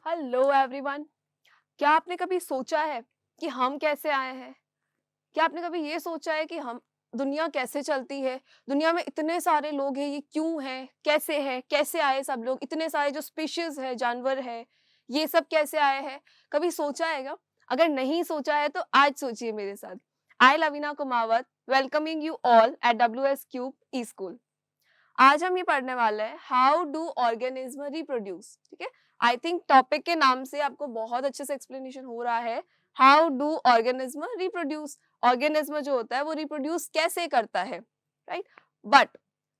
Hello everyone. क्या आपने कभी सोचा है कि हम कैसे आए हैं? क्या आपने कभी ये सोचा है कि हम दुनिया कैसे चलती है? दुनिया में इतने सारे लोग हैं, ये क्यों हैं? कैसे हैं? कैसे आए सब लोग? इतने सारे जो स्पीशीज है, जानवर है, ये सब कैसे आए हैं? कभी सोचा है क्या? अगर नहीं सोचा है तो आज सोचिए मेरे साथ। I Lavina Kumawat welcoming you all at WS cube E school. आज हम ये पढ़ने वाले हैं हाउ डू ऑर्गेनिज्म रिप्रोड्यूस। ठीक है, आई थिंक टॉपिक के नाम से आपको बहुत अच्छे से एक्सप्लेनेशन हो रहा है। How do organism reproduce, organism जो होता है वो रिप्रोड्यूस कैसे करता है, right? But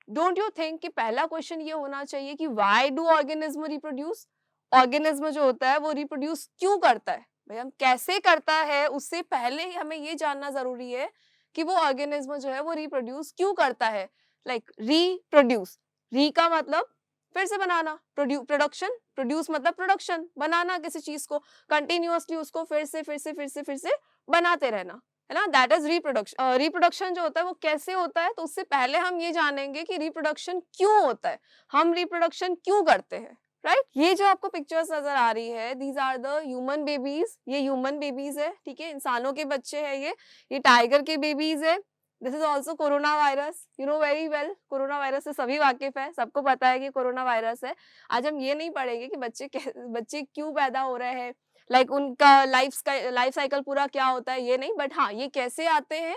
don't you think कि पहला क्वेश्चन ये होना चाहिए कि why do organism reproduce? Organism जो होता है वो रिप्रोड्यूस क्यों करता है? भाई हम कैसे करता है उससे पहले ही हमें ये जानना जरूरी है कि वो ऑर्गेनिज्म जो है वो रिप्रोड्यूस क्यों करता है। लाइक रिप्रोड्यूस, री का मतलब फिर से बनाना, प्रोडक्शन, प्रोड्यूस मतलब प्रोडक्शन, बनाना किसी चीज को कंटिन्यूअसली, उसको फिर से बनाते रहना, है ना? That is reproduction. रिप्रोडक्शन जो होता है वो कैसे होता है, तो उससे पहले हम ये जानेंगे कि रिप्रोडक्शन क्यों होता है, हम रिप्रोडक्शन क्यों करते हैं, राइट? ये जो आपको पिक्चर्स नजर आ रही है, these are the human babies, ये ह्यूमन बेबीज है, ठीक है, इंसानों के बच्चे हैं ये टाइगर के बेबीज है। This is also corona virus, you know very well, corona virus से सभी वाकिफ है, सबको पता है कि कोरोना वायरस है। आज हम ये नहीं पढ़ेंगे कि बच्चे क्यों पैदा हो रहे हैं, लाइक उनका लाइफ साइकिल पूरा क्या होता है, ये नहीं, बट हाँ ये कैसे आते हैं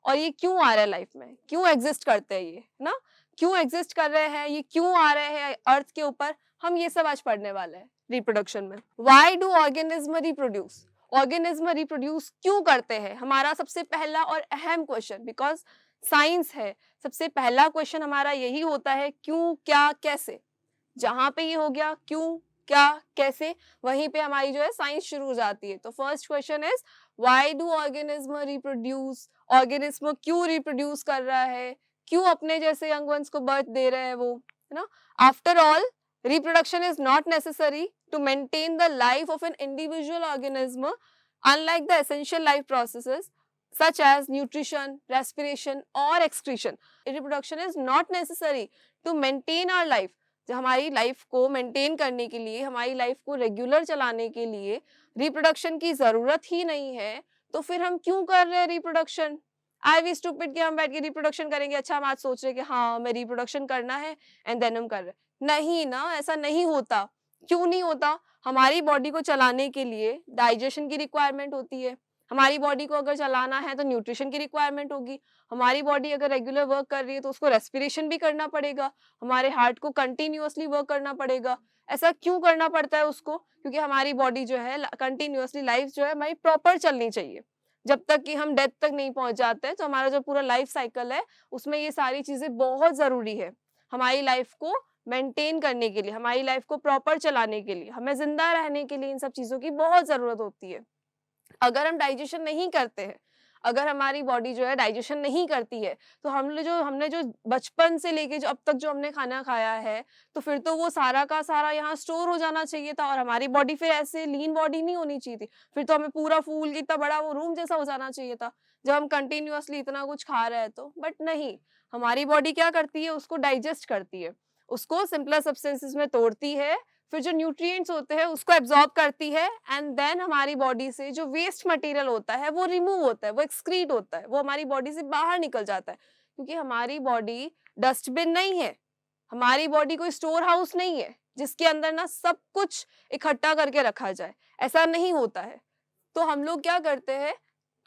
और ये क्यों आ रहे हैं लाइफ में, क्यों एग्जिस्ट करते हैं, ये ना क्यों एग्जिस्ट कर रहे हैं, ये क्यों आ रहे हैं अर्थ के ऊपर, हम ये सब आज पढ़ने वाले हैं रिप्रोडक्शन में। Why do organism reproduce, organism reproduce क्यों करते हैं, हमारा सबसे पहला और अहम क्वेश्चन, बिकॉज साइंस है, सबसे पहला क्वेश्चन हमारा यही होता है, क्यों क्या कैसे। जहां पे ये हो गया क्यों क्या कैसे, वहीं पे हमारी जो है साइंस शुरू हो जाती है। तो first question is why do organism reproduce, organism क्यों रिप्रोड्यूस कर रहा है, क्यों अपने जैसे यंग वंस को बर्थ दे रहे हैं वो, है ना? After all reproduction is not necessary to maintain the life of an individual organism, unlike the essential life processes such as nutrition, respiration or excretion. Reproduction is not necessary to maintain our life. जो हमारी life को maintain करने के लिए, हमारी life को regular चलाने के लिए रिप्रोडक्शन की जरूरत ही नहीं है, तो फिर हम क्यों कर रहे हैं रिप्रोडक्शन? आई वी स्टूपिड कि हम बैठ के रिप्रोडक्शन करेंगे, अच्छा हम आज सोच रहे हैं कि हाँ हमें रिप्रोडक्शन करना है एंड देन हम कर रहे हैं। नहीं ना, ऐसा नहीं होता। क्यों नहीं होता? हमारी बॉडी को चलाने के लिए डाइजेशन की रिक्वायरमेंट होती है, हमारी बॉडी को अगर चलाना है तो न्यूट्रिशन की रिक्वायरमेंट होगी, हमारी बॉडी अगर रेगुलर वर्क कर रही है तो उसको रेस्पिरेशन भी करना पड़ेगा, हमारे हार्ट को कंटिन्यूअसली वर्क करना पड़ेगा। ऐसा क्यों करना पड़ता है उसको? क्योंकि हमारी बॉडी जो है कंटिन्यूअसली, लाइफ जो है हमारी प्रॉपर चलनी चाहिए। जब तक कि हम डेथ तक नहीं पहुंच जाते हैं, तो हमारा जो पूरा लाइफ साइकिल है उसमें ये सारी चीजें बहुत जरूरी है। हमारी लाइफ को मेंटेन करने के लिए, हमारी लाइफ को प्रॉपर चलाने के लिए, हमें जिंदा रहने के लिए इन सब चीजों की बहुत जरूरत होती है। अगर हम डाइजेशन नहीं करते हैं, अगर हमारी बॉडी जो है डाइजेशन नहीं करती है, तो हमने जो बचपन से लेके जो अब तक जो हमने खाना खाया है, तो फिर तो वो सारा का सारा यहाँ स्टोर हो जाना चाहिए था, और हमारी बॉडी फिर ऐसे लीन बॉडी नहीं होनी चाहिए थी। फिर तो हमें पूरा फूल कितना बड़ा वो रूम जैसा हो जाना चाहिए था, जब हम कंटिन्यूअसली इतना कुछ खा रहे हैं तो। बट नहीं, हमारी बॉडी क्या करती है, उसको डाइजेस्ट करती है, उसको सिंपलर सब्सटेंसेस में तोड़ती है, फिर जो न्यूट्रिएंट्स होते हैं उसको एब्जॉर्ब करती है, एंड देन हमारी बॉडी से जो वेस्ट मटेरियल होता है वो रिमूव होता है, वो एक्सक्रीट होता है, वो हमारी बॉडी से बाहर निकल जाता है। क्योंकि हमारी बॉडी डस्टबिन नहीं है, हमारी बॉडी कोई स्टोर हाउस नहीं है जिसके अंदर ना सब कुछ इकट्ठा करके रखा जाए, ऐसा नहीं होता है। तो हम लोग क्या करते हैं,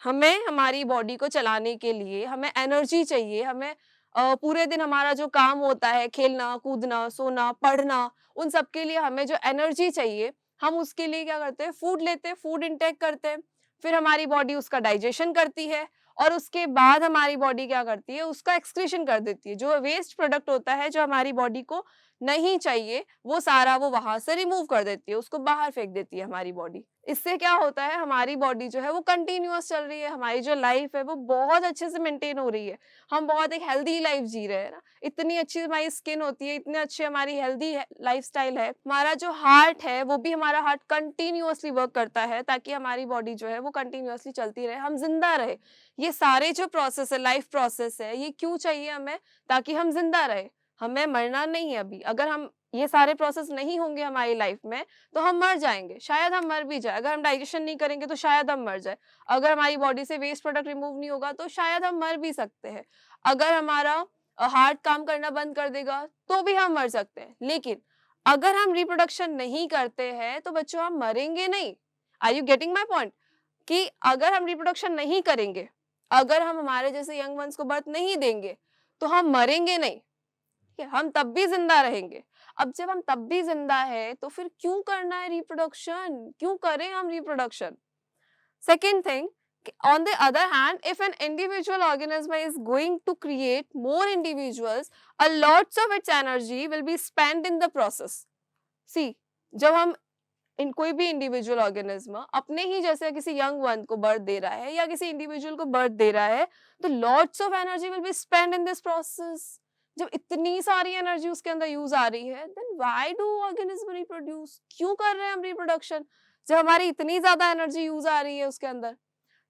हमें हमारी बॉडी को चलाने के लिए हमें एनर्जी चाहिए, हमें पूरे दिन हमारा जो काम होता है, खेलना कूदना सोना पढ़ना, उन सब के लिए हमें जो एनर्जी चाहिए, हम उसके लिए क्या करते हैं, फूड लेते हैं, फूड इंटेक करते हैं, फिर हमारी बॉडी उसका डाइजेशन करती है, और उसके बाद हमारी बॉडी क्या करती है, उसका एक्सक्रीशन कर देती है। जो वेस्ट प्रोडक्ट होता है जो हमारी बॉडी को नहीं चाहिए, वो सारा वो वहां से रिमूव कर देती है, उसको बाहर फेंक देती है हमारी बॉडी। इससे क्या होता है, हमारी बॉडी जो है वो कंटिन्यूअस चल रही है, हमारी जो लाइफ है वो बहुत अच्छे से मेंटेन हो रही है, हम बहुत एक हेल्दी लाइफ जी रहे हैं ना। इतनी अच्छी हमारी स्किन होती है, इतने अच्छे हमारी हेल्दी लाइफस्टाइल है, हमारा जो हार्ट है वो भी, हमारा हार्ट कंटिन्यूअसली वर्क करता है ताकि हमारी बॉडी जो है वो कंटिन्यूअसली चलती रहे, हम जिंदा रहे। ये सारे जो प्रोसेस है, लाइफ प्रोसेस है, ये क्यों चाहिए हमें? ताकि हम जिंदा रहे, हमें मरना नहीं है। अभी अगर हम ये सारे प्रोसेस नहीं होंगे हमारी लाइफ में तो हम मर जाएंगे, शायद हम मर भी जाए। अगर हम डाइजेशन नहीं करेंगे तो शायद हम मर जाए। अगर हमारी बॉडी से वेस्ट प्रोडक्ट रिमूव नहीं होगा तो शायद हम मर भी सकते हैं। अगर हमारा हार्ट काम करना बंद कर देगा तो भी हम मर सकते हैं। लेकिन अगर हम रिप्रोडक्शन नहीं करते हैं तो बच्चों हम मरेंगे नहीं। Are you getting my point? कि अगर हम रिप्रोडक्शन नहीं करेंगे, अगर हम हमारे जैसे यंग वंस को बर्थ नहीं देंगे तो हम मरेंगे नहीं, ठीक है? हम तब भी जिंदा रहेंगे। अब जब हम तब भी जिंदा है तो फिर क्यों करना है रिप्रोडक्शन? क्यों करें हम reproduction? Second thing, on the other hand, if an individual organism is going to create more individuals, a lots of its energy will be spent in the process. See, जब हम कोई भी इंडिविजुअल ऑर्गेनिज्म अपने ही जैसे किसी young one को birth दे रहा है या किसी इंडिविजुअल को बर्थ दे रहा है तो lots of energy will be spend in this process. जब इतनी सारी एनर्जी उसके अंदर यूज आ रही है then why do organism reproduce? क्यों कर रहे हैं हम रिप्रोडक्शन जब हमारी इतनी ज्यादा एनर्जी यूज आ रही है उसके अंदर?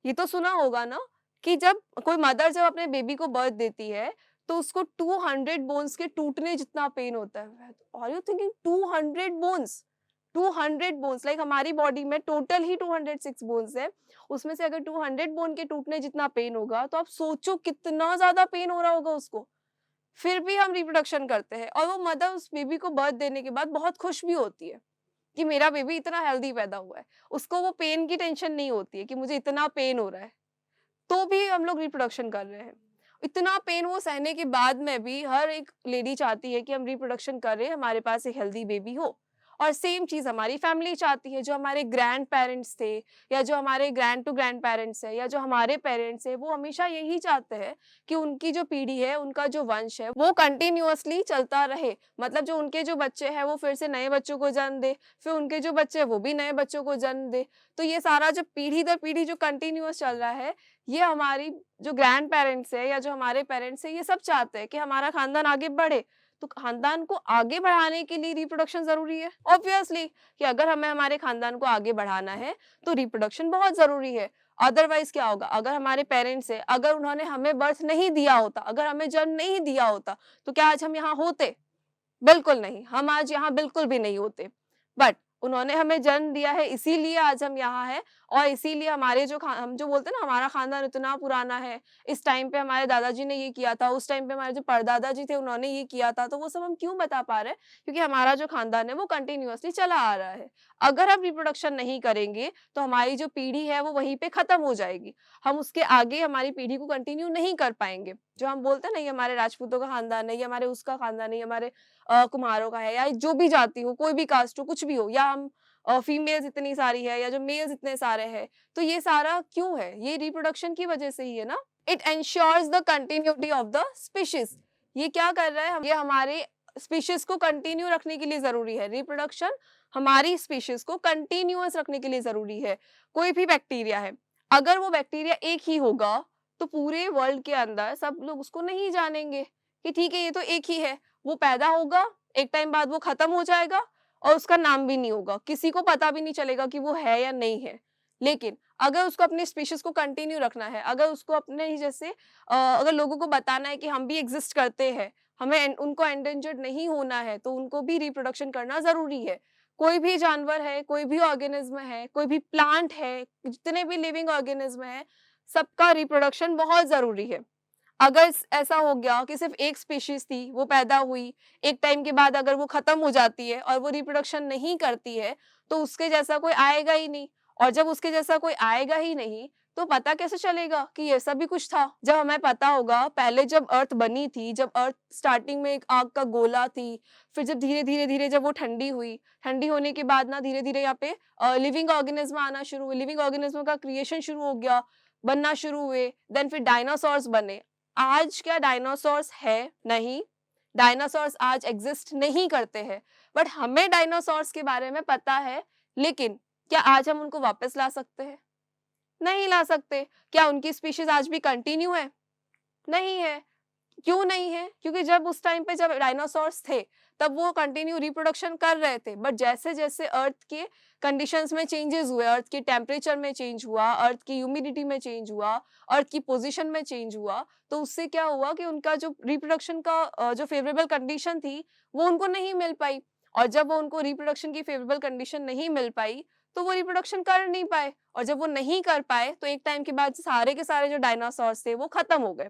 ये तो सुना होगा ना कि जब कोई मदर जब अपने बेबी को बर्थ देती है तो उसको 200 बोन्स के टूटने जितना पेन होता है। Are you thinking 200 bones? 200 bones, like हमारी बॉडी में टोटल ही 206 बोन्स है, उसमें से अगर 200 बोन के टूटने जितना पेन होगा तो आप सोचो कितना ज्यादा पेन हो रहा होगा उसको। फिर भी हम रिप्रोडक्शन करते हैं और वो मदर उस बेबी को बर्थ देने के बाद बहुत खुश भी होती है कि मेरा बेबी इतना हेल्दी पैदा हुआ है। उसको वो पेन की टेंशन नहीं होती है कि मुझे इतना पेन हो रहा है, तो भी हम लोग रिप्रोडक्शन कर रहे हैं। इतना पेन वो सहने के बाद में भी हर एक लेडी चाहती है कि हम रिप्रोडक्शन करें, हमारे पास एक हेल्दी बेबी हो। और सेम चीज हमारी फैमिली चाहती है, जो हमारे ग्रैंड पेरेंट्स थे या जो हमारे ग्रैंड टू ग्रैंड पेरेंट्स है या जो हमारे पेरेंट्स है, वो हमेशा यही चाहते हैं कि उनकी जो पीढ़ी है, उनका जो वंश है वो कंटिन्यूअसली चलता रहे। मतलब जो उनके जो बच्चे हैं वो फिर से नए बच्चों को जन्म दे, फिर उनके जो बच्चे हैं वो भी नए बच्चों को जन्म दे। तो ये सारा जो पीढ़ी दर पीढ़ी जो कंटिन्यूअस चल रहा है, ये हमारी जो ग्रैंड पेरेंट्स है या जो हमारे पेरेंट्स है, ये सब चाहते हैं कि हमारा खानदान आगे बढ़े। तो खानदान को आगे बढ़ाने के लिए रिप्रोडक्शन जरूरी है ऑब्वियसली, कि अगर हमें हमारे खानदान को आगे बढ़ाना है तो रिप्रोडक्शन बहुत जरूरी है। अदरवाइज क्या होगा? अगर हमारे पेरेंट्स है, अगर उन्होंने हमें बर्थ नहीं दिया होता, अगर हमें जन्म नहीं दिया होता, तो क्या आज हम यहाँ होते? बिल्कुल नहीं, हम आज यहाँ बिल्कुल भी नहीं होते। बट उन्होंने हमें जन्म दिया है, इसीलिए आज हम यहाँ हैं। और इसीलिए हमारे जो हम जो बोलते हैं ना, हमारा खानदान इतना पुराना है, इस टाइम पे हमारे दादाजी ने ये किया था, उस टाइम पे हमारे जो परदादा जी थे उन्होंने ये किया था, तो वो सब हम क्यों बता पा रहे हैं? क्योंकि हमारा जो खानदान है वो कंटिन्यूअसली चला आ रहा है। अगर हम रिप्रोडक्शन नहीं करेंगे तो हमारी जो पीढ़ी है वो वहीं पे खत्म हो जाएगी। हम उसके आगे हमारी पीढ़ी को कंटिन्यू नहीं कर पाएंगे। जो हम बोलते हैं ना, ये हमारे राजपूतों का खानदान है, ये हमारे उसका खानदान है, ये हमारे कुम्हारों का है, या जो भी जाति हो, कोई भी कास्ट हो, कुछ भी हो, या हम फीमेल्स इतनी सारी है या जो मेल्स इतने सारे हैं, तो ये सारा क्यों है? ये रिप्रोडक्शन की वजह से ही है ना। It ensures the continuity of the species. ये क्या कर रहा है? ये हमारे स्पीशीज को कंटिन्यू रखने के लिए जरूरी है। रिप्रोडक्शन हमारी स्पीशीज को कंटिन्यूअस रखने के लिए जरूरी है। कोई भी बैक्टीरिया है, अगर वो बैक्टीरिया एक ही होगा तो पूरे वर्ल्ड के अंदर सब लोग उसको नहीं जानेंगे कि ठीक है ये तो एक ही है। वो पैदा होगा, एक टाइम बाद वो खत्म हो जाएगा और उसका नाम भी नहीं होगा, किसी को पता भी नहीं चलेगा कि वो है या नहीं है। लेकिन अगर उसको अपनी स्पीशीज को कंटिन्यू रखना है, अगर उसको अपने ही जैसे अगर लोगों को बताना है कि हम भी एग्जिस्ट करते हैं, हमें उनको एंडेंजर्ड नहीं होना है, तो उनको भी रिप्रोडक्शन करना जरूरी है। कोई भी जानवर है, कोई भी ऑर्गेनिज्म है, कोई भी प्लांट है, जितने भी लिविंग ऑर्गेनिज्म है, सबका रिप्रोडक्शन बहुत जरूरी है। अगर ऐसा हो गया कि सिर्फ एक स्पीशीज थी, वो पैदा हुई, एक टाइम के बाद अगर वो खत्म हो जाती है और वो रिप्रोडक्शन नहीं करती है, तो उसके जैसा कोई आएगा ही नहीं। और जब उसके जैसा कोई आएगा ही नहीं, तो पता कैसे चलेगा कि ये सब भी कुछ था? जब हमें पता होगा पहले जब अर्थ बनी थी, जब अर्थ स्टार्टिंग में एक आग का गोला थी, फिर जब धीरे धीरे धीरे जब वो ठंडी हुई, ठंडी होने के बाद ना धीरे धीरे यहाँ पे लिविंग ऑर्गेनिज्म आना शुरू हुए, लिविंग ऑर्गेनिज्म का क्रिएशन शुरू हो गया, बनना शुरू हुए, देन फिर डायनासोर्स बने। आज क्या डायनासोर्स है? नहीं, डायनासोर्स आज एग्जिस्ट नहीं करते हैं। बट हमें डायनासोर्स के बारे में पता है, लेकिन क्या आज हम उनको वापस ला सकते हैं? नहीं ला सकते। क्या उनकी स्पीशीज आज भी कंटिन्यू है? नहीं है। क्यों नहीं है? क्योंकि जब उस टाइम पे जब डायनासोर्स थे तब वो कंटिन्यू रिप्रोडक्शन कर रहे थे। बट जैसे जैसे अर्थ के कंडीशंस में चेंजेस हुए, अर्थ के टेम्परेचर में चेंज हुआ, अर्थ की ह्यूमिडिटी में चेंज हुआ, अर्थ की पोजीशन में चेंज हुआ, तो उससे क्या हुआ कि उनका जो रिप्रोडक्शन का जो फेवरेबल कंडीशन थी वो उनको नहीं मिल पाई, और जब वो उनको रिप्रोडक्शन की फेवरेबल कंडीशन नहीं मिल पाई तो वो रिप्रोडक्शन कर नहीं पाए, और जब वो नहीं कर पाए तो एक टाइम के बाद सारे के सारे जो डायनासोर्स थे वो खत्म हो गए।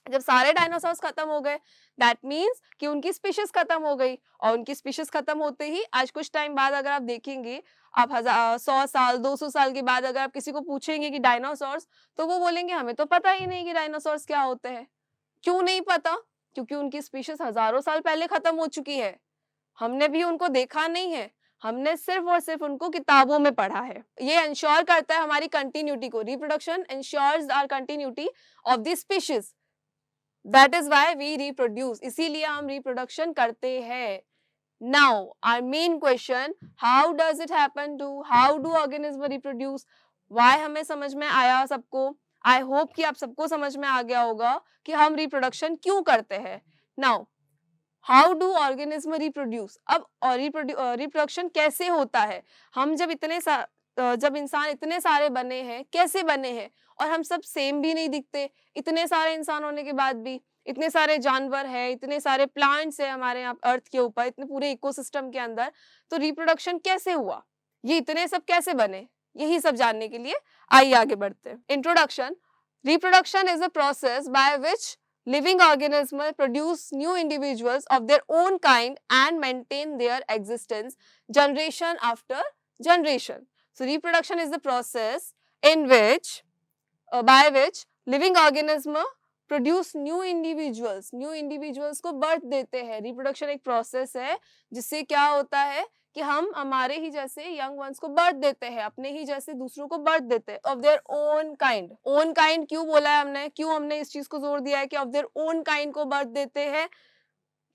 जब सारे डायनासोर्स खत्म हो गए, दैट मीन्स कि उनकी स्पीशीज खत्म हो गई, और उनकी स्पीशीज खत्म होते ही आज कुछ टाइम बाद अगर आप देखेंगे, आप 100 साल 200 साल के बाद अगर आप किसी को पूछेंगे कि डायनासोर्स, तो वो बोलेंगे हमें तो पता ही नहीं कि डायनासोर्स क्या होते हैं। क्यों नहीं पता? क्योंकि उनकी स्पीशीज हजारों साल पहले खत्म हो चुकी है, हमने भी उनको देखा नहीं है, हमने सिर्फ और सिर्फ उनको किताबों में पढ़ा है। ये इंश्योर करता है हमारी कंटिन्यूटी को, reproduction ensures our continuity of the species, that is why we reproduce, इसीलिए हम रिप्रोडक्शन करते हैं। Now our main question, how does it happen to, how do organism reproduce, why हमें समझ में आया सबको। आई होप कि आप सबको समझ में आ गया होगा कि हम रिप्रोडक्शन क्यों करते हैं। Now how do organism reproduce, अब रिप्रोडक्शन कैसे होता है। हम जब जब इंसान इतने सारे बने हैं, कैसे बने हैं, और हम सब सेम भी नहीं दिखते, इतने सारे इंसान होने के बाद भी, इतने सारे जानवर हैं, इतने सारे प्लांट्स हैं हमारे यहाँ अर्थ के ऊपर, इतने पूरे इकोसिस्टम के अंदर, तो रिप्रोडक्शन कैसे हुआ, ये इतने सब कैसे बने, यही सब जानने के लिए आइए आगे बढ़ते हैं। Introduction, reproduction is a process by which living organisms produce new individuals of their own kind and maintain their existence generation after generation. So reproduction is the process in which by which living organisms produce new individuals को birth देते हैं। reproduction एक process है जिससे क्या होता है कि हम हमारे ही जैसे यंग वंस को बर्थ देते हैं, अपने ही जैसे दूसरों को बर्थ देते हैं, of their own kind. Own kind क्यों बोला है हमने, क्यों हमने इस चीज को जोर दिया है कि ऑफ देयर ओन काइंड को बर्थ देते हैं,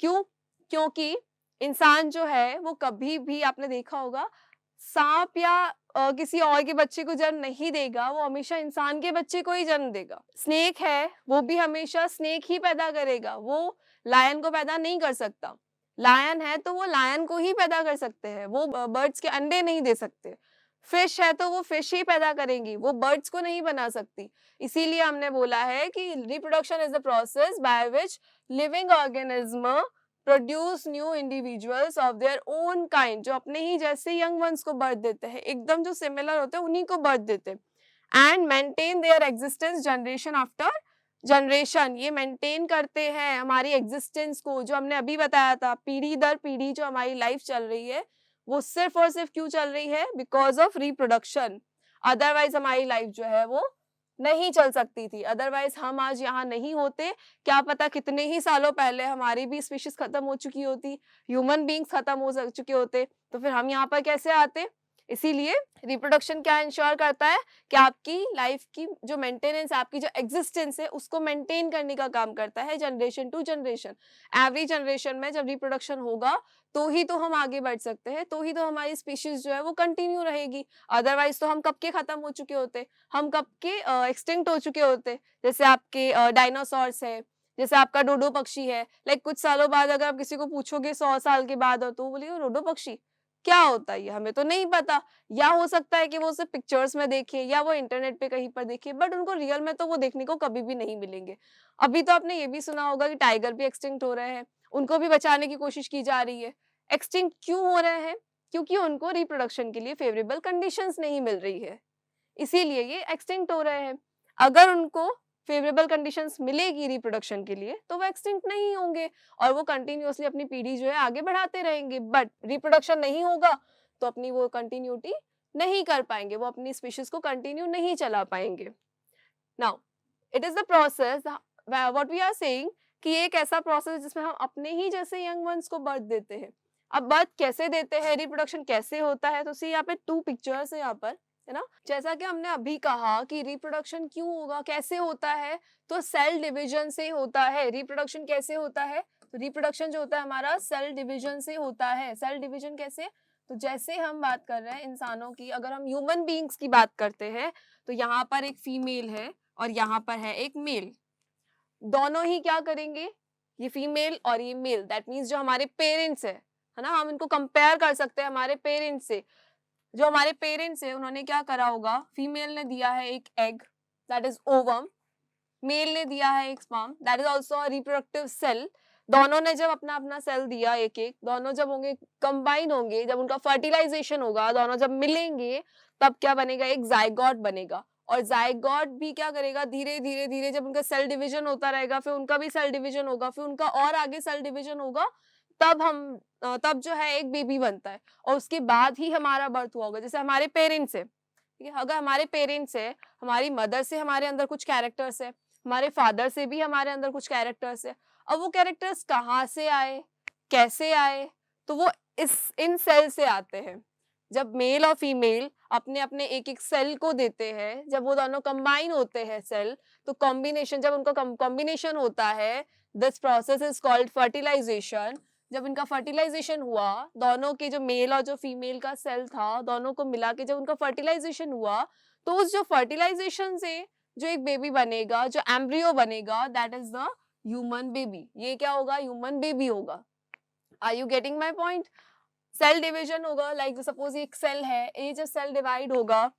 क्यों? क्योंकि इंसान जो है वो कभी भी, आपने देखा होगा, सांप या किसी और के बच्चे को जन्म नहीं देगा, वो हमेशा इंसान के बच्चे को ही जन्म देगा। स्नेक है, वो भी हमेशा स्नेक ही पैदा करेगा, वो लायन को पैदा नहीं कर सकता। लायन है तो वो लायन को ही पैदा कर सकते हैं, वो बर्ड्स के अंडे नहीं दे सकते। फिश है तो वो फिश ही पैदा करेंगी, वो बर्ड्स को नहीं बना सकती। इसीलिए हमने बोला है कि reproduction is the process by which living organism produce new individuals of their own kind, जो अपने ही जैसे यंग वंस को बर्थ देते हैं, एकदम जो सिमिलर होते हैं उन्हीं को बर्थ देते हैं। And maintain their existence generation after generation, ये मेंटेन करते हैं हमारी एग्जिस्टेंस को, जो हमने अभी बताया था, पीढ़ी दर पीढ़ी जो हमारी लाइफ चल रही है वो सिर्फ और सिर्फ क्यों चल रही है, बिकॉज ऑफ रिप्रोडक्शन। अदरवाइज हमारी लाइफ जो है वो नहीं चल सकती थी, अदरवाइज हम आज यहाँ नहीं होते। क्या पता कितने ही सालों पहले हमारी भी स्पीशीज खत्म हो चुकी होती, ह्यूमन बींग्स खत्म हो चुके होते, तो फिर हम यहाँ पर कैसे आते। इसीलिए रिप्रोडक्शन क्या इंश्योर करता है कि आपकी लाइफ की जो मेंटेनेंस, आपकी जो एग्जिस्टेंस है उसको मेंटेन करने का काम करता है generation to generation. Every generation में जब रिप्रोडक्शन होगा तो ही तो हम आगे बढ़ सकते हैं, तो ही तो हमारी स्पीशीज जो है वो कंटिन्यू रहेगी, अदरवाइज तो हम कब के खत्म हो चुके होते, हम कब के एक्सटिंक्ट हो चुके होते। जैसे आपके डायनासोर्स है, जैसे आपका डोडो पक्षी है, लाइक कुछ सालों बाद अगर आप किसी को पूछोगे 100 साल के बाद, तो वो बोलेगा डोडो पक्षी क्या होता है, ये हमें तो नहीं पता। या हो सकता है कि वो उसे पिक्चर्स में देखे या वो इंटरनेट पे कहीं पर देखे, बट उनको रियल में तो वो देखने को कभी भी नहीं मिलेंगे। अभी तो आपने ये भी सुना होगा कि टाइगर भी एक्सटिंक्ट हो रहे हैं, उनको भी बचाने की कोशिश की जा रही है। एक्सटिंक्ट क्यों हो रहे हैं? क्योंकि उनको रिप्रोडक्शन के लिए फेवरेबल कंडीशंस नहीं मिल रही है, इसीलिए ये एक्सटिंक्ट हो रहे हैं। अगर उनको फेवरेबल कंडीशंस मिलेगी रिप्रोडक्शन के लिए तो वो एक्सटिंक्ट नहीं होंगे और वो कंटिन्यूअसली अपनी पीढ़ी जो है आगे बढ़ाते रहेंगे। बट रिप्रोडक्शन नहीं होगा तो अपनी वो कंटिन्यूटी नहीं कर पाएंगे, वो अपनी स्पीशीज को कंटिन्यू नहीं चला पाएंगे। Now it is the process what we are saying कि ये एक ऐसा प्रोसेस जिसमें हम अपने ही जैसे यंग वंस को बर्थ देते हैं। अब बर्थ कैसे देते हैं, रिप्रोडक्शन कैसे होता है, तो सी यहाँ पे 2 पिक्चर्स है यहाँ पर, है ना। जैसा कि हमने अभी कहा कि रिप्रोडक्शन क्यों होगा, कैसे होता है, तो सेल डिवीजन से होता है। रिप्रोडक्शन कैसे होता है, तो रिप्रोडक्शन जो होता है हमारा सेल डिवीजन से होता है। सेल डिवीजन कैसे, तो जैसे हम बात कर रहे हैं इंसानों की, अगर हम ह्यूमन बीइंग्स की बात करते हैं तो यहाँ पर एक फीमेल है और यहाँ पर है एक मेल। दोनों ही क्या करेंगे, ये फीमेल और ये मेल, दैट मीन्स जो हमारे पेरेंट्स है ना, हम इनको कंपेयर कर सकते हैं हमारे पेरेंट्स से। जो हमारे पेरेंट्स है उन्होंने क्या करा होगा, फीमेल ने दिया है एक egg that is ovum, male ने दिया है एक sperm that is also a reproductive cell. दोनों ने जब अपना अपना सेल दिया एक एक, दोनों जब होंगे कंबाइन होंगे, जब उनका फर्टिलाइजेशन होगा, दोनों जब मिलेंगे, तब क्या बनेगा, एक जाइगोट बनेगा। और जाइगोट भी क्या करेगा, धीरे धीरे धीरे जब उनका सेल डिवीजन होता रहेगा, फिर उनका भी सेल डिवीजन होगा, फिर उनका और आगे सेल डिवीजन होगा, तब जो है एक बेबी बनता है, और उसके बाद ही हमारा बर्थ हुआ होगा। जैसे हमारे पेरेंट्स है, ठीक है, अगर हमारे पेरेंट्स है, हमारी मदर से हमारे अंदर कुछ कैरेक्टर्स है, हमारे फादर से भी हमारे अंदर कुछ कैरेक्टर्स है। अब वो कैरेक्टर्स कहाँ से आए, कैसे आए, तो वो इस इन सेल से आते हैं। जब मेल और फीमेल अपने अपने एक एक सेल को देते हैं, जब वो दोनों कंबाइन होते हैं सेल, तो कॉम्बिनेशन, जब उनका कॉम्बिनेशन होता है, this process is called fertilisation. जब इनका फर्टिलाइजेशन हुआ, दोनों के जो मेल और जो फीमेल का सेल था, दोनों को मिला के जब उनका फर्टिलाइजेशन हुआ, तो उस जो फर्टिलाइजेशन से जो एक बेबी बनेगा, जो एम्ब्रियो बनेगा, that is the human baby. ये क्या होगा, ह्यूमन बेबी होगा। Are you getting my point? Cell division होगा, लाइक सपोज एक सेल है, ये जब सेल डिवाइड होगा,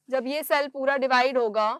जब ये सेल पूरा डिवाइड होगा,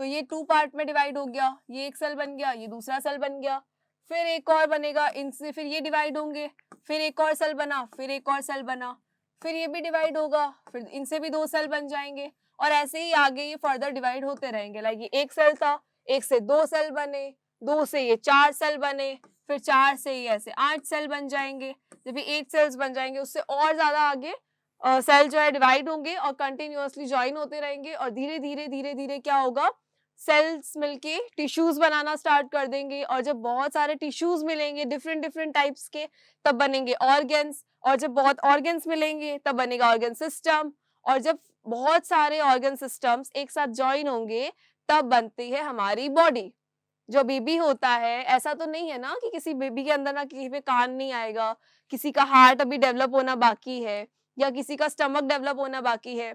तो ये 2 पार्ट में डिवाइड हो गया, ये एक सेल बन गया, ये दूसरा सेल बन गया, फिर एक और बनेगा, इनसे फिर ये डिवाइड होंगे, फिर एक और सेल बना, फिर एक और सेल बना, फिर ये भी डिवाइड होगा, फिर इनसे भी 2 सेल बन जाएंगे, और ऐसे ही आगे ये फर्दर डिवाइड होते रहेंगे। लाइक ये एक सेल था, एक से 2 सेल बने, 2 से ये 4 सेल बने, फिर 4 से ये ऐसे 8 सेल बन जाएंगे। जब ये 8 सेल्स बन जाएंगे, उससे और ज्यादा आगे सेल जो है डिवाइड होंगे और कंटिन्यूअसली ज्वाइन होते रहेंगे, और धीरे धीरे धीरे धीरे क्या होगा, सेल्स मिलके टिश्यूज बनाना स्टार्ट कर देंगे, और जब बहुत सारे टिश्यूज मिलेंगे डिफरेंट डिफरेंट टाइप्स के, तब बनेंगे ऑर्गन्स, और जब बहुत ऑर्गन्स मिलेंगे तब बनेगा ऑर्गन सिस्टम, और जब बहुत सारे ऑर्गन सिस्टम्स एक साथ ज्वाइन होंगे, तब बनती है हमारी बॉडी। जो बेबी होता है, ऐसा तो नहीं है ना कि किसी बेबी के अंदर ना किसी पे कान नहीं आएगा, किसी का हार्ट अभी डेवलप होना बाकी है, या किसी का स्टमक डेवलप होना बाकी है।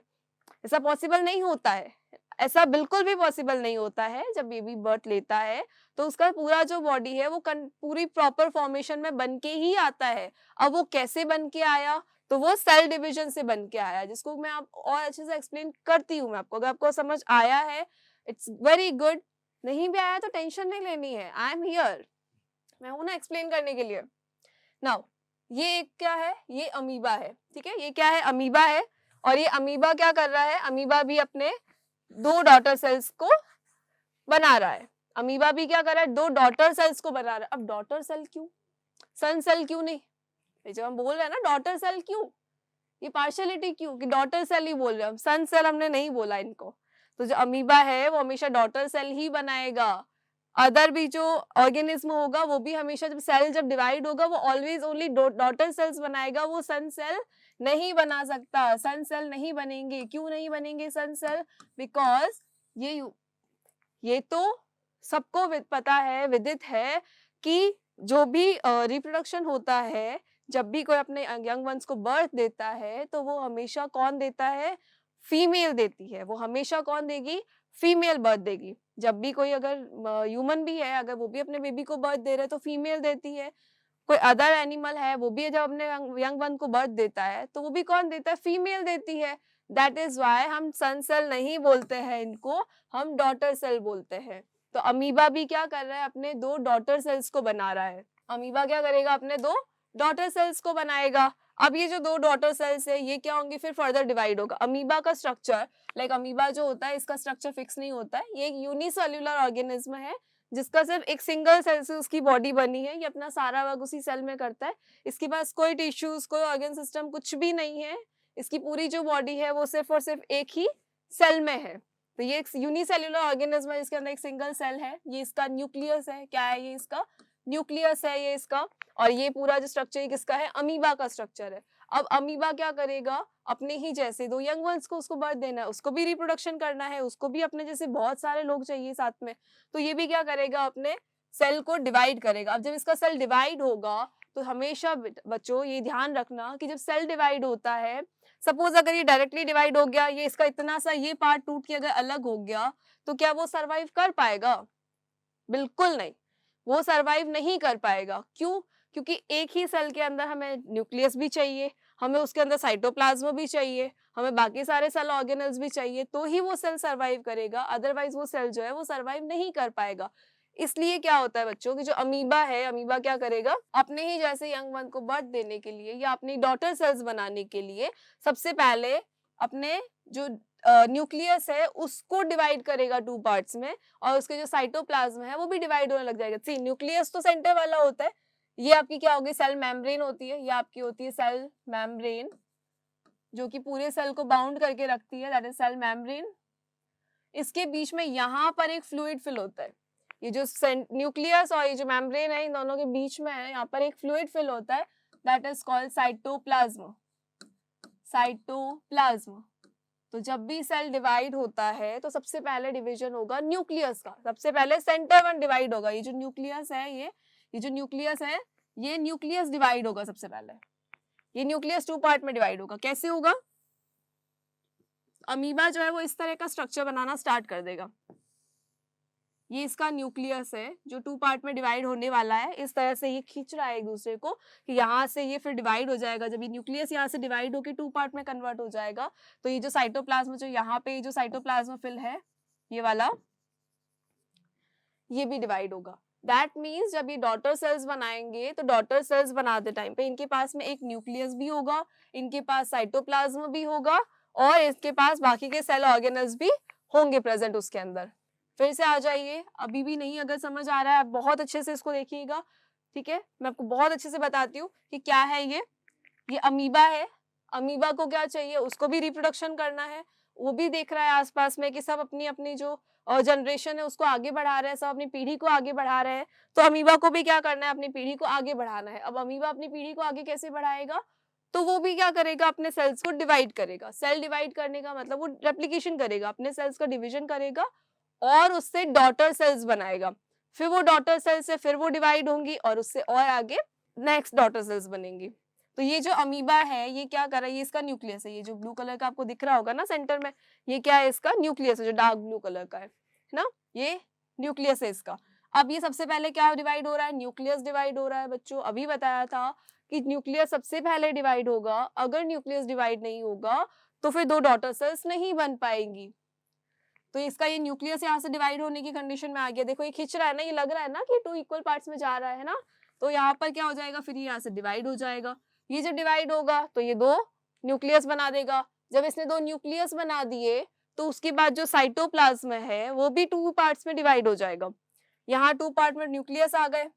ऐसा पॉसिबल नहीं होता है, ऐसा बिल्कुल भी पॉसिबल नहीं होता है। जब बेबी बर्थ लेता है, तो उसका पूरा जो बॉडी है वो पूरी प्रॉपर फॉर्मेशन में बन के ही आता है। अब वो कैसे बन के आया, तो वो सेल डिवीजन से बन के आया, जिसको मैं आप और अच्छे से एक्सप्लेन करती हूँ मैं आपको। अगर आपको समझ आया है, इट्स वेरी गुड, नहीं भी आया तो टेंशन नहीं लेनी है, आई एम हियर, मैं हूं ना एक्सप्लेन करने के लिए। नाउ ये एक क्या है, ये अमीबा है, ठीक है, ये क्या है, अमीबा है। और ये अमीबा क्या कर रहा है, अमीबा भी अपने 2 डॉटर सेल्स को बना रहा है। अमीबा भी क्या कर रहा है, 2 डॉटर सेल्स को बना रहा है। अब डॉटर सेल क्यों, सन सेल क्यों नहीं? जब हम बोल रहे हैं ना डॉटर सेल क्यों, ये पार्शियलिटी क्यों कि डॉटर सेल ही बोल रहे हैं हम, सन सेल हमने नहीं बोला इनको। तो जो अमीबा है वो हमेशा डॉटर सेल ही बनाएगा। अदर भी जो ऑर्गेनिज्म होगा वो भी हमेशा जब सेल जब डिवाइड होगा, वो ऑलवेज ओनली डॉटर सेल्स बनाएगा, वो सन सेल नहीं बना सकता। सन सेल नहीं बनेंगे, क्यों नहीं बनेंगे सन सेल? बिकॉज ये तो सबको पता है, विदित है कि जो भी रिप्रोडक्शन होता है, जब भी कोई अपने यंग वंस को बर्थ देता है, तो वो हमेशा कौन देता है, फीमेल देती है। वो हमेशा कौन देगी, फीमेल बर्थ देगी। जब भी कोई अगर ह्यूमन भी है, अगर वो भी अपने बेबी को बर्थ दे रहे तो फीमेल देती है। कोई अदर एनिमल है, वो भी जब अपने यंग वन को बर्थ देता है, तो वो भी कौन देता है, फीमेल देती है। दैट इज वाई हम सन सेल नहीं बोलते हैं इनको, हम डॉटर सेल बोलते हैं। तो अमीबा भी क्या कर रहा है, अपने 2 डॉटर सेल्स को बना रहा है। अमीबा क्या करेगा, अपने 2 डॉटर सेल्स को बनाएगा। अब ये जो 2 डॉटर सेल्स है, ये क्या होंगे, फिर फर्दर डिवाइड होगा। अमीबा का स्ट्रक्चर, लाइक अमीबा जो होता है, इसका स्ट्रक्चर फिक्स नहीं होता है। ये एक यूनिसेल्युलर ऑर्गेनिज्म है, जिसका सिर्फ एक सिंगल सेल से उसकी बॉडी बनी है। ये अपना सारा वर्क उसी सेल में करता है। इसके पास कोई टिश्यूज, कोई ऑर्गन सिस्टम कुछ भी नहीं है। इसकी पूरी जो बॉडी है वो सिर्फ और सिर्फ एक ही सेल में है। तो ये एक यूनिसेल्युलर ऑर्गेनिज्म है, जिसके अंदर एक सिंगल सेल है। ये इसका न्यूक्लियस है, क्या है ये, इसका न्यूक्लियस है ये इसका। और ये पूरा जो स्ट्रक्चर किसका है, अमीबा का स्ट्रक्चर है। अब अमीबा क्या करेगा, अपने ही जैसे 2 यंग वंस को उसको बर्थ देना है, उसको भी रिप्रोडक्शन करना है, उसको भी अपने जैसे बहुत सारे लोग चाहिए साथ में। तो ये भी क्या करेगा, अपने सेल को डिवाइड करेगा। अब जब इसका सेल डिवाइड होगा, तो हमेशा बच्चों ये ध्यान रखना कि जब सेल डिवाइड होता है, सपोज अगर ये डायरेक्टली डिवाइड हो गया, ये इसका इतना सा ये पार्ट टूट के अगर अलग हो गया, तो क्या वो सरवाइव कर पाएगा? बिल्कुल नहीं, वो सरवाइव नहीं कर पाएगा। क्यों? क्योंकि एक ही सेल के अंदर हमें न्यूक्लियस भी चाहिए, हमें उसके अंदर साइटोप्लाज्म भी चाहिए, हमें बाकी सारे सेल ऑर्गेनल्स भी चाहिए, तो ही वो सेल सरवाइव करेगा। अदरवाइज वो सेल जो है वो सरवाइव नहीं कर पाएगा। इसलिए क्या होता है बच्चों कि जो अमीबा है, अमीबा क्या करेगा, अपने ही जैसे यंग वन को बर्थ देने के लिए या अपनी डॉटर सेल्स बनाने के लिए सबसे पहले अपने जो न्यूक्लियस है उसको डिवाइड करेगा 2 पार्ट्स में, और उसके जो साइटोप्लाज्म है वो भी डिवाइड होने लग जाएगा। सी न्यूक्लियस तो सेंटर वाला होता है, ये आपकी क्या होगी, सेल मेम्ब्रेन होती है, ये आपकी होती है सेल मेम्ब्रेन जो कि पूरे सेल को बाउंड करके रखती है, दैट इज सेल मेम्ब्रेन। इसके बीच में यहाँ पर एक फ्लूइड फिल होता है, ये जो न्यूक्लियस और ये जो मेम्ब्रेन है इन दोनों के बीच में है, यहाँ पर एक फ्लूइड फिल होता है, that is called cytoplasm. Cytoplasm. तो जब भी सेल डिवाइड होता है तो सबसे पहले डिवीजन होगा न्यूक्लियस का, सबसे पहले सेंटर वन डिवाइड होगा, ये जो न्यूक्लियस है ये जो न्यूक्लियस है ये न्यूक्लियस डिवाइड होगा सबसे पहले, ये न्यूक्लियस 2 पार्ट में डिवाइड होगा। कैसे होगा, अमीबा जो है वो इस तरह का स्ट्रक्चर बनाना स्टार्ट कर देगा, ये इसका न्यूक्लियस है जो 2 पार्ट में डिवाइड होने वाला है, इस तरह से ये खींच रहा है एक दूसरे को कि यहाँ से ये फिर डिवाइड हो जाएगा, जब ये न्यूक्लियस यहाँ से डिवाइड होकर 2 पार्ट में कन्वर्ट हो जाएगा तो ये जो साइटोप्लाज्म, जो यहाँ पे जो साइटोप्लाज्म फिल है ये वाला, ये भी डिवाइड होगा। दैट मीन्स जब ये डॉटर सेल्स बनाएंगे तो डॉटर सेल्स बनाते टाइम पे इनके पास में एक न्यूक्लियस भी होगा, इनके पास साइटोप्लाज्म भी होगा और इसके पास बाकी के सेल ऑर्गेनल्स भी होंगे प्रेजेंट उसके अंदर। फिर से आ जाइए, अभी भी नहीं अगर समझ आ रहा है आप बहुत अच्छे से इसको देखिएगा, ठीक है, मैं आपको बहुत अच्छे से बताती हूँ कि क्या है ये अमीबा है। अमीबा को क्या चाहिए, उसको भी रिप्रोडक्शन करना है, वो भी देख रहा है आसपास में कि सब अपनी अपनी जो जनरेशन है उसको आगे बढ़ा रहे हैं, सब अपनी पीढ़ी को आगे बढ़ा रहे हैं, तो अमीबा को भी क्या करना है, अपनी पीढ़ी को आगे बढ़ाना है। अब अमीबा अपनी पीढ़ी को आगे कैसे बढ़ाएगा, तो वो भी क्या करेगा, अपने सेल्स को डिवाइड करेगा। सेल डिवाइड करने का मतलब वो रेप्लिकेशन करेगा, अपने सेल्स का डिवीजन करेगा और उससे डॉटर सेल्स बनाएगा, फिर वो डॉटर सेल्स से फिर वो डिवाइड होंगी और उससे और आगे नेक्स्ट डॉटर सेल्स बनेंगी। तो ये जो अमीबा है ये क्या कर रहा है, ये इसका न्यूक्लियस है, ये जो ब्लू कलर का आपको दिख रहा होगा ना सेंटर में, ये क्या है, इसका न्यूक्लियस है जो डार्क ब्लू कलर का है ना, ये न्यूक्लियस है इसका। अब ये सबसे पहले क्या डिवाइड हो रहा है, न्यूक्लियस डिवाइड हो रहा है बच्चों, अभी बताया था कि न्यूक्लियस सबसे पहले डिवाइड होगा, अगर न्यूक्लियस डिवाइड नहीं होगा तो फिर 2 डॉटर सेल्स नहीं बन पाएंगी। तो इसका ये न्यूक्लियस यहाँ से डिवाइड होने की कंडीशन में आ गया, देखो ये खींच रहा है ना, ये लग रहा है ना कि 2 इक्वल पार्ट्स में जा रहा है ना, तो यहाँ पर क्या हो जाएगा, फिर ये यहाँ से डिवाइड हो जाएगा, ये जब डिवाइड होगा तो ये 2 न्यूक्लियस बना देगा। जब इसने 2 न्यूक्लियस बना दिए तो उसके बाद जो साइटोप्लाज्म है वो भी 2 पार्ट्स में डिवाइड हो जाएगा, यहाँ 2 पार्ट में न्यूक्लियस आ गए।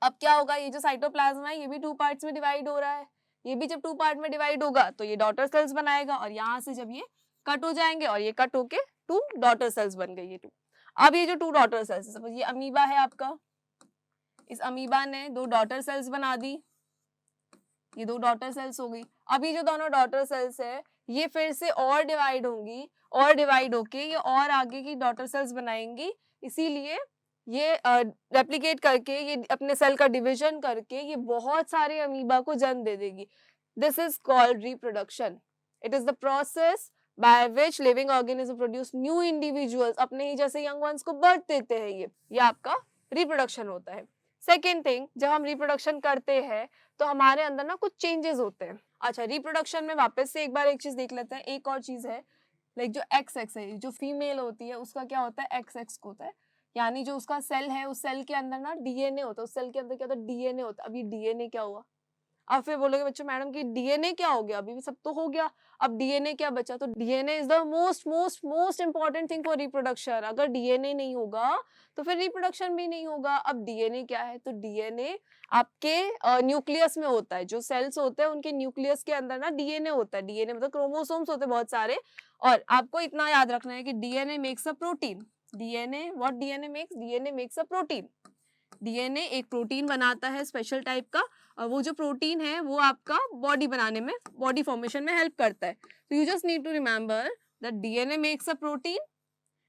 अब क्या होगा, ये जो साइटोप्लाज्म है ये भी 2 पार्ट्स में डिवाइड हो रहा है, ये भी जब 2 पार्ट में डिवाइड होगा तो ये डॉटर सेल्स बनाएगा और यहाँ से जब ये कट हो जाएंगे और ये कट होके 2 डॉटर सेल्स बन गई, ये 2। अब ये जो 2 डॉटर सेल्स, सपोज ये अमीबा है आपका, इस अमीबा ने 2 डॉटर सेल्स बना दी, ये 2 डॉटर सेल्स हो गई। अब ये जो दोनों डॉटर सेल्स है ये फिर से और डिवाइड होंगी और डिवाइड होके ये और आगे की डॉटर सेल्स बनाएंगी, इसीलिए ये रेप्लिकेट करके ये अपने सेल का डिवीजन करके ये बहुत सारे अमीबा को जन्म दे देगी। This is called reproduction. It is the process by which living organism produce new individuals, अपने ही जैसे यंग वंस को बर्थ देते हैं, ये आपका रिप्रोडक्शन होता है। सेकेंड थिंग, जब हम रिप्रोडक्शन करते हैं तो हमारे अंदर ना कुछ चेंजेस होते हैं। अच्छा, रिप्रोडक्शन में वापस से एक बार एक चीज देख लेते हैं, एक और चीज है लाइक जो एक्स एक्स है, जो फीमेल होती है उसका क्या होता है, एक्स एक्स होता है, यानी जो उसका सेल है उस सेल के अंदर ना डीएनए होता है, उस सेल के अंदर क्या होता है, डीएनए होता है। अब ये डीएनए क्या हुआ, अब फिर बोलोगे बच्चों मैडम कि डीएनए क्या हो गया, अभी भी सब तो हो गया, अब डीएनए क्या बचा, तो DNA is the most most most important thing for reproduction. अगर डीएनए नहीं होगा तो फिर रिप्रोडक्शन भी नहीं होगा। अब डीएनए क्या है, तो डीएनए आपके न्यूक्लियस में होता है, जो सेल्स होते हैं उनके न्यूक्लियस के अंदर ना डीएनए होता है, डीएनए मतलब क्रोमोसोम्स होते हैं बहुत सारे, और आपको इतना याद रखना है कि DNA makes a protein. DNA what DNA makes a protein. DNA एक प्रोटीन बनाता है स्पेशल टाइप का, और वो जो प्रोटीन है वो आपका बॉडी बनाने में, बॉडी फॉर्मेशन में हेल्प करता है। तो you just need to remember that DNA makes a protein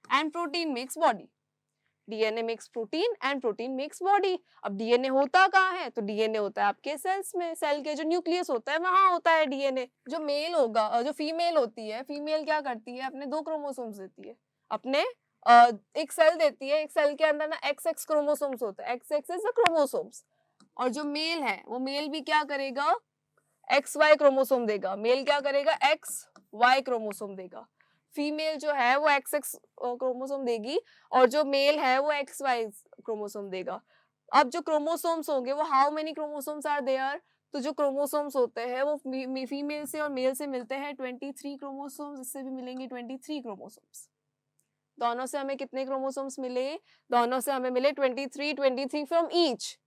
and protein makes body. DNA makes protein and protein makes body. अब डीएनए होता कहाँ है, तो डीएनए होता है आपके सेल्स में, सेल के जो न्यूक्लियस होता है वहां होता है डीएनए। जो मेल होगा और जो फीमेल होती है, फीमेल क्या करती है, अपने 2 क्रोमोसोम्स देती है, अपने एक सेल देती है, एक सेल के अंदर ना एक्स एक्स क्रोमोसोम्स होता है, x x is the chromosomes. और जो मेल है वो मेल भी क्या करेगा, एक्स वाई क्रोमोसोम देगा, मेल क्या करेगा, एक्स वाई क्रोमोसोम देगा। फीमेल जो है वो XX क्रोमोसोम देगी और जो मेल है वो XY क्रोमोसोम देगा। अब जो क्रोमोसोम्स होंगे वो how many chromosomes are there, तो जो क्रोमोसोम्स होते हैं वो फीमेल से और मेल से मिलते हैं 23 क्रोमोसोम्स, इससे भी मिलेंगे 23 क्रोमोसोम्स। दोनों से हमें कितने क्रोमोसोम्स मिले? दोनों से हमें मिले 23 फ्रॉम ईच।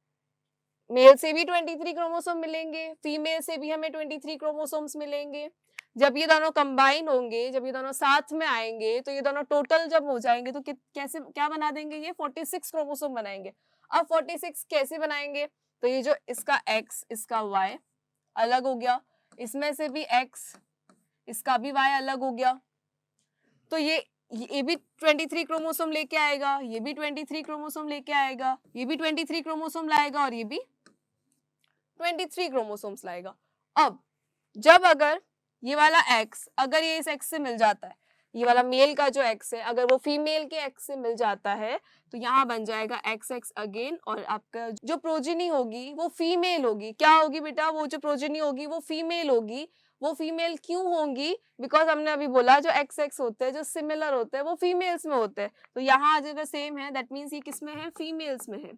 मेल से भी 23 क्रोमोसोम मिलेंगे, फीमेल से भी हमें 23 क्रोमोसोम्स मिलेंगे। जब ये दोनों कंबाइन होंगे, जब ये दोनों साथ में आएंगे, तो ये दोनों टोटल जब हो जाएंगे तो कैसे क्या बना देंगे? ये 46 क्रोमोसोम बनाएंगे। अब 46 कैसे बनाएंगे? तो ये जो इसका X, इसका Y अलग हो गया, इसमें से भी X, इसका भी Y अलग हो गया, तो ये भी 23 क्रोमोसोम लेके आएगा, ये भी 23 क्रोमोसोम लेके आएगा, ये भी 23 क्रोमोसोम लाएगा और ये भी 23 क्रोमोसोम्स लाएगा। अब जब अगर ये वाला X अगर ये इस X से मिल जाता है, ये वाला मेल का जो X है अगर वो फीमेल के X से मिल जाता है, तो यहाँ बन जाएगा XX अगेन, और आपका जो प्रोजेनी होगी वो फीमेल होगी। क्या होगी बेटा? वो जो प्रोजेनी होगी वो फीमेल होगी। वो फीमेल क्यों होंगी? बिकॉज हमने अभी बोला जो XX होते हैं, जो सिमिलर होते हैं, वो फीमेल्स में होते हैं, तो यहाँ अगर सेम है दैट मीन्स ये किस में है? फीमेल्स में है।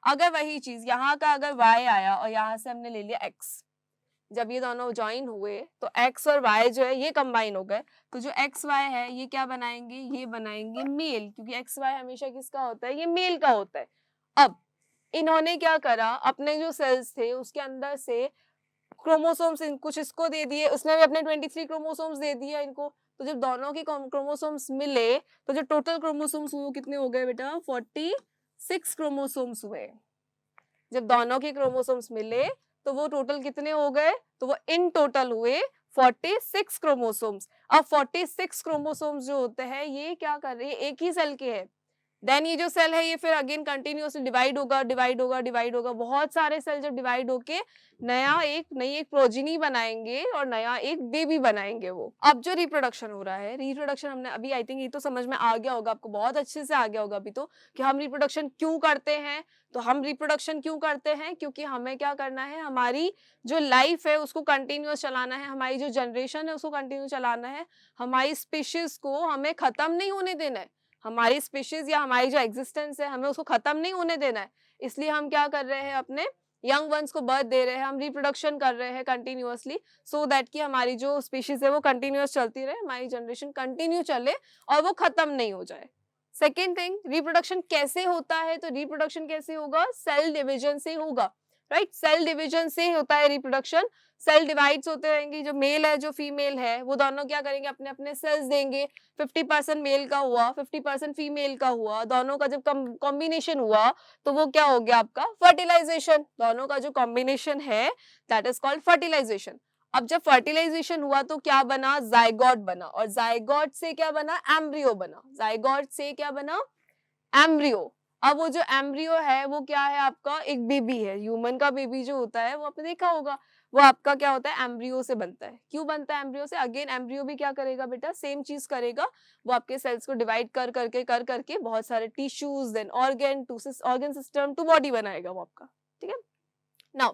अगर वही चीज यहाँ का अगर Y आया और यहाँ से हमने ले लिया X, जब ये दोनों ज्वाइन हुए तो X और Y जो है ये कंबाइन हो गए, तो जो XY है ये क्या बनाएंगे? ये बनाएंगे मेल, क्योंकि XY हमेशा किसका होता है? ये मेल का होता है। अब इन्होंने क्या करा? अपने जो सेल्स थे उसके अंदर से क्रोमोसोम्स कुछ इसको दे दिए, उसने भी अपने 23 क्रोमोसोम्स दे दिया इनको, तो जब दोनों की क्रोमोसोम्स मिले तो जो टोटल क्रोमोसोम्स हुए कितने हो गए बेटा? 46 क्रोमोसोम्स हुए। जब दोनों के क्रोमोसोम्स मिले तो वो टोटल कितने हो गए? तो वो इन टोटल हुए 46 क्रोमोसोम्स। अब 46 क्रोमोसोम्स जो होते हैं ये क्या कर रहे हैं? एक ही सेल के हैं। देन ये जो सेल है ये फिर अगेन कंटिन्यूअसली डिवाइड होगा, डिवाइड होगा, डिवाइड होगा। बहुत सारे सेल जब डिवाइड होके नई एक प्रोजेनी बनाएंगे और नया एक बेबी बनाएंगे वो। अब जो रिप्रोडक्शन हो रहा है, रिप्रोडक्शन हमने अभी आई थिंक ये तो समझ में आ गया होगा आपको, बहुत अच्छे से आ गया होगा अभी तो, कि हम रिप्रोडक्शन क्यों करते हैं। तो हम रिप्रोडक्शन क्यों करते हैं? क्योंकि हमें क्या करना है? हमारी जो लाइफ है उसको कंटिन्यूअस चलाना है, हमारी जो जनरेशन है उसको कंटिन्यू चलाना है, हमारी स्पीशीज को हमें खत्म नहीं होने देना है। हमारी स्पीशीज या हमारी जो एग्जिस्टेंस है हमें उसको खत्म नहीं होने देना है। इसलिए हम क्या कर रहे हैं? अपने यंग वंस को बर्थ दे रहे हैं, हम रिप्रोडक्शन कर रहे हैं कंटिन्यूअसली, सो दैट कि हमारी जो स्पीशीज है वो कंटिन्यूअस चलती रहे, हमारी जनरेशन कंटिन्यू चले और वो खत्म नहीं हो जाए। सेकेंड थिंग, रिप्रोडक्शन कैसे होता है? तो रिप्रोडक्शन कैसे होगा? सेल डिविजन से होगा, राइट? सेल डिविजन से होता है रिप्रोडक्शन। सेल डिवाइड्स होते रहेंगे, जो मेल है जो फीमेल है वो दोनों क्या करेंगे? अपने अपने सेल्स देंगे। 50% मेल का हुआ, 50% फीमेल का हुआ, दोनों का जब कॉम्बिनेशन हुआ तो वो क्या हो गया? आपका फर्टिलाइजेशन। दोनों का जो कॉम्बिनेशन है दैट इज कॉल्ड फर्टिलाइजेशन। अब जब फर्टिलाइजेशन हुआ तो क्या बना? जाइगोट बना, और जाइगोट से क्या बना? एम्ब्रियो बना। जाइगोट से क्या बना? एम्ब्रियो। अब वो जो एम्ब्रियो है वो क्या है? आपका एक बेबी है। ह्यूमन का बेबी जो होता है वो आपने देखा होगा, वो आपका क्या होता है? एम्ब्रियो से बनता है। क्यों बनता है एम्ब्रियो से? अगेन एम्ब्रियो भी क्या करेगा बेटा? सेम चीज करेगा, वो आपके सेल्स को डिवाइड कर करके बहुत सारे tissues, then organ system to body बनाएगा वो आपका। ठीक है। नाउ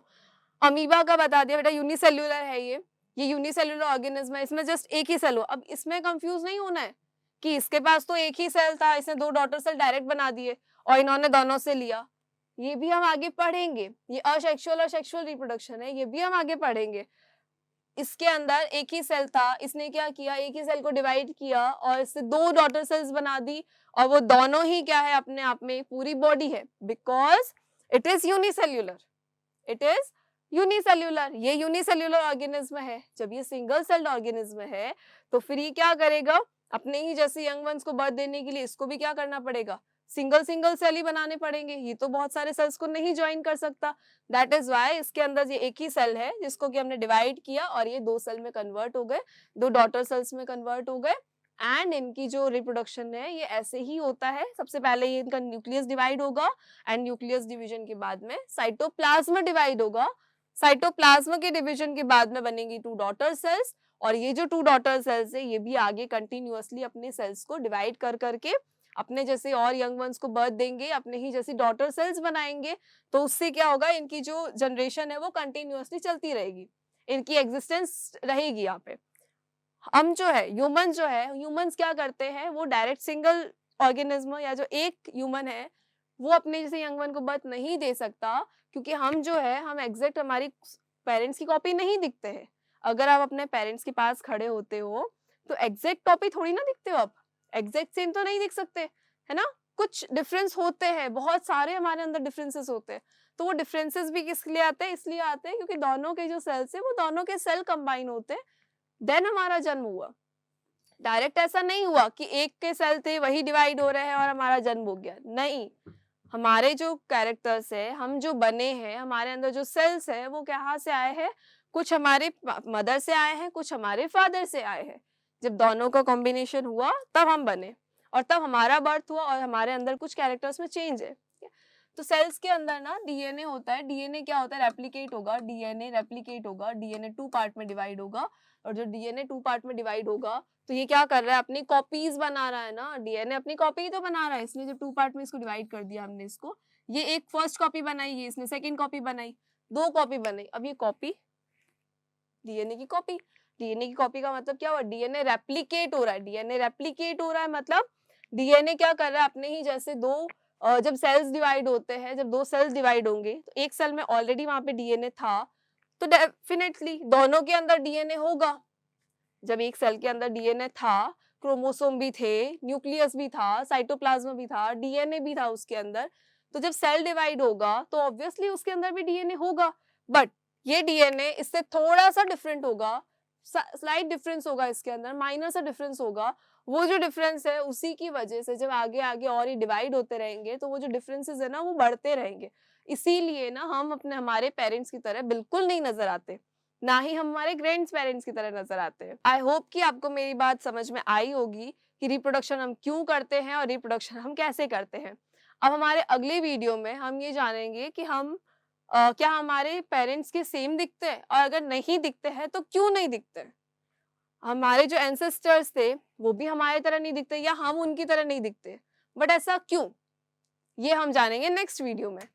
अमीबा का बता दिया बेटा, यूनिसेल्युलर है ये यूनिसेल्युलर ऑर्गेनिज्म है, इसमें जस्ट एक ही सेल हो। अब इसमें कंफ्यूज नहीं होना है कि इसके पास तो एक ही सेल था, इसने 2 डॉटर सेल डायरेक्ट बना दिए और इन्होंने दोनों से लिया। ये भी हम आगे पढ़ेंगे, ये असेक्सुअल और सेक्सुअल रिप्रोडक्शन है, ये भी हम आगे पढ़ेंगे। इसके अंदर एक ही सेल था, इसने क्या किया? एक ही सेल को डिवाइड किया और इससे 2 डॉटर सेल्स बना दी, और वो दोनों ही क्या है? अपने आप में पूरी बॉडी है, because it is unicellular. It is unicellular. ये यूनिसेल्युलर ऑर्गेनिज्म है। जब ये सिंगल सेल्ड ऑर्गेनिज्म है तो फिर ये क्या करेगा? अपने ही जैसे यंग वंस को बर्थ देने के लिए इसको भी क्या करना पड़ेगा? सिंगल सिंगल सेल ही बनाने पड़ेंगे। ये तो बहुत सारे सेल्स को नहीं ज्वाइन कर सकता। दैट इज वाई इसके अंदर ये एक ही सेल है जिसको कि हमने डिवाइड किया और ये 2 सेल में कन्वर्ट हो गए, 2 डॉटर सेल्स में कन्वर्ट हो गए। एंड इनकी जो रिप्रोडक्शन है ये ऐसे ही होता है। सबसे पहले ये इनका न्यूक्लियस डिवाइड होगा, एंड न्यूक्लियस डिवीजन के बाद में साइटोप्लाज्म डिवाइड होगा। साइटोप्लाज्म के डिवीजन के बाद में बनेंगी 2 डॉटर सेल्स, और ये जो 2 डॉटर सेल्स है ये भी आगे कंटिन्यूअसली अपने सेल्स को डिवाइड कर करके अपने जैसे और यंग वंस को बर्थ देंगे, अपने ही जैसी डॉटर सेल्स बनाएंगे। तो उससे क्या होगा? इनकी जो जनरेशन है वो कंटिन्यूअसली चलती रहेगी, इनकी एग्जिस्टेंस रहेगी यहाँ पे। हम जो है ह्यूमंस क्या करते हैं, वो डायरेक्ट सिंगल ऑर्गेनिज्म या जो एक ह्यूमन है वो अपने जैसे यंग वन को बर्थ नहीं दे सकता, क्योंकि हम जो है हम एग्जैक्ट हमारी पेरेंट्स की कॉपी नहीं दिखते हैं। अगर आप अपने पेरेंट्स के पास खड़े होते हो तो एग्जैक्ट कॉपी थोड़ी ना दिखते हो आप, एग्जैक्ट सेम तो नहीं दिख सकते, है ना? कुछ डिफरेंस होते हैं, बहुत सारे हमारे अंदर डिफरेंसेस होते हैं। तो वो डिफरेंसेस भी किस लिए आते हैं? इसलिए आते हैं क्योंकि दोनों के जो सेल्स है वो दोनों के सेल कंबाइन होते हैं, देन हमारा जन्म हुआ। डायरेक्ट ऐसा नहीं हुआ कि एक के सेल थे वही डिवाइड हो रहे हैं और हमारा जन्म हो गया, नहीं। हमारे जो कैरेक्टर्स है, हम जो बने हैं, हमारे अंदर जो सेल्स है वो कहाँ से आए हैं? कुछ हमारे मदर से आए हैं, कुछ हमारे फादर से आए हैं। जब दोनों का कॉम्बिनेशन हुआ तब हम बने और तब हमारा बर्थ हुआ और हमारे अंदर कुछ कैरेक्टर्स में चेंज है। तो सेल्स के अंदर ना डीएनए होता है। डीएनए क्या होता है? रेप्लिकेट होगा, डीएनए रेप्लिकेट होगा, डीएनए 2 पार्ट में डिवाइड होगा और जो डीएनए 2 पार्ट में डिवाइड होगा तो ये क्या कर रहा है? अपनी कॉपीज बना रहा है ना। डीएनए अपनी कॉपी ही तो बना रहा है, इसने जब 2 पार्ट में इसको डिवाइड कर दिया हमने इसको, ये एक फर्स्ट कॉपी बनाई, ये इसने सेकंड कॉपी बनाई, 2 कॉपी बनी। अब ये कॉपी डीएनए की कॉपी, डीएनए की कॉपी का मतलब क्या हुआ? डीएनए रेप्लिकेट हो रहा है। डीएनए रेप्लिकेट हो रहा है मतलब डीएनए क्या कर रहा है? अपने ही जैसे जब सेल्स डिवाइड होते हैं, जब 2 सेल्स डिवाइड होंगे तो एक सेल में ऑलरेडी वहां पे डीएनए था, तो डेफिनेटली दोनों के अंदर डीएनए होगा। जब एक सेल के अंदर डीएनए था, क्रोमोसोम भी थे, न्यूक्लियस भी था, साइटोप्लाज्म भी था, डीएनए भी था उसके अंदर। तो जब सेल डिवाइड होगा तो ऑब्वियसली उसके अंदर भी डीएनए होगा, बट ये डीएनए इससे थोड़ा सा डिफरेंट होगा, स्लाइट डिफरेंस होगा इसके अंदर, माइनर सा डिफरेंस होगा। वो जो डिफरेंस है उसी की वजह से जब आगे आगे और ही डिवाइड होते रहेंगे तो वो जो डिफरेंसेस है ना वो बढ़ते रहेंगे। इसीलिए ना हम अपने हमारे पेरेंट्स की तरह बिल्कुल नहीं नजर आते, ना ही हम हमारे ग्रैंड पेरेंट्स की तरह नजर आते हैं। आई होप कि आपको मेरी बात समझ में आई होगी कि रिप्रोडक्शन हम क्यों करते हैं और रिप्रोडक्शन हम कैसे करते हैं। अब हमारे अगले वीडियो में हम ये जानेंगे कि हम क्या हमारे पेरेंट्स के सेम दिखते हैं, और अगर नहीं दिखते हैं तो क्यों नहीं दिखते। हमारे जो एंसेस्टर्स थे वो भी हमारे तरह नहीं दिखते या हम उनकी तरह नहीं दिखते, बट ऐसा क्यों, ये हम जानेंगे नेक्स्ट वीडियो में।